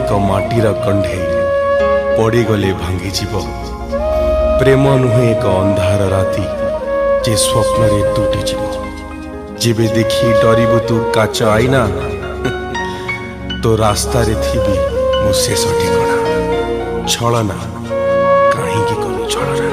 एक माटीर कंढे पड़गले भांगीजीव। प्रेम नुहे एक अंधार राति जे स्वप्न तुटीजीव। जेबे देखी डरबू तू काच आईना तो रास्ता रे थी मो शेष ठिकना। छलना कहीं कलु छलना।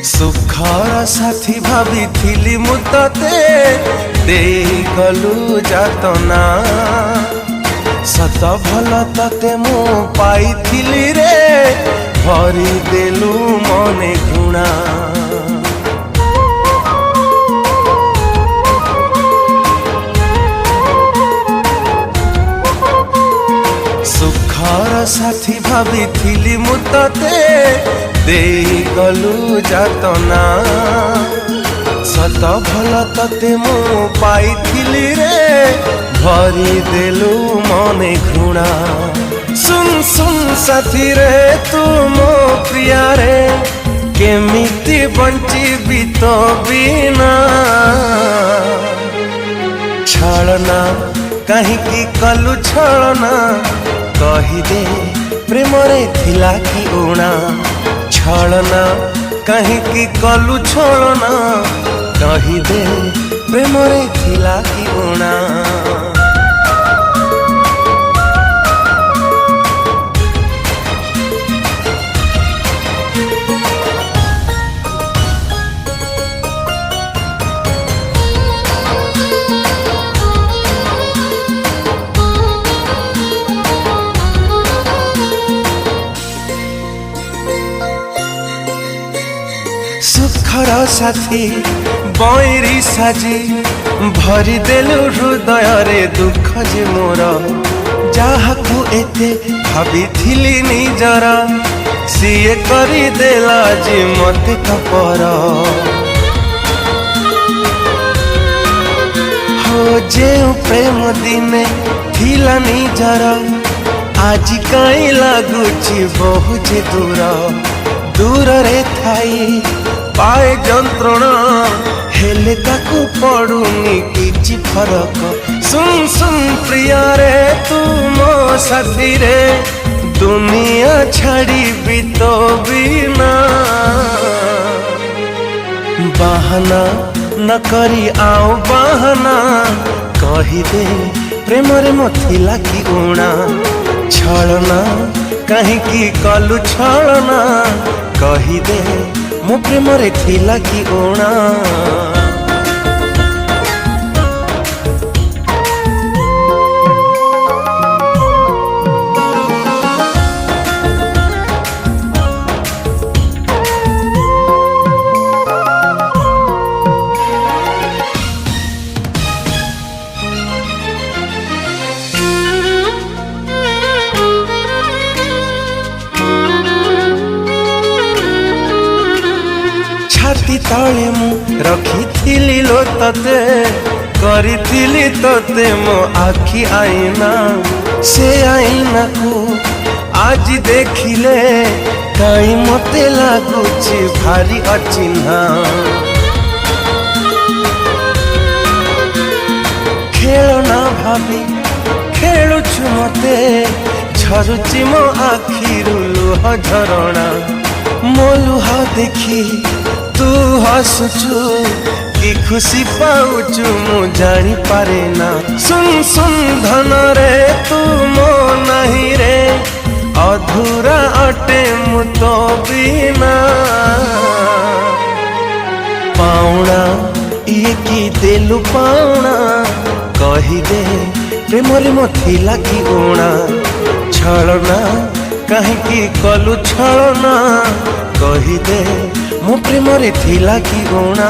सुखर साथी भाभी थिली मुते दे गलु जातना। सत भल तते मु पाइथिली रे भरी देलु मने घुणा। सुखर साथी भाभी थिली मुते दे गलु जातना। सत भल तते मु पाइथिली रे भरी देलु मने घृणा। सुन सुन साथी रे तू मो प्रिया रे केमिति बंची तो बिना। छलना कहीं कलु छलना कहिदे प्रेम रे थिला कि उणा। छलना कहीं कलु छलना कहिदे प्रेम रे थिला कि उणा। सुखर साथी बैरी साजी भरी देलु हृदय रे दुख जे मोर। जाहाकू एते भाभी निजर सीए करी देला जे मते कपर। हो जे प्रेम दिने थिला निजर आज कहीं लगुची बहु जे दूर। दूर रे थाई पाए जंत्रणा हेले ताकू पड़ुनी किछि फरक। सुन सुन प्रिया रे तू मो साथी रे दुनिया छाड़ी भी तो बिना। बहाना न करी आओ बहाना कहिदे प्रेम रे मोथिला कि उणा। छलना कहीं कलु छलना कहिदे मो प्रेम रे थिला कि उणा। छाती तले मु रखी लो तते करी तते मो आखि आईना। से आईना को आज देखिले कहीं मते लगुची भारी अचिन्हा। खेलना भाभी खेलुछु मते झरुची मो आखिरु लुह झरणा। मो लुह देखी तू हसुचु कि खुशी पाउचु मु जानी पारे ना। सुन सुन धन रे तू मो नहीं रे अधूरा अटे मु तो बिना। पाउना ये की देलु पाउना कहिदे प्रेम रे मोथिला कि उणा। छलना कहीं कलु छलना कहीदे मो प्रेम रे थिला कि गुणा।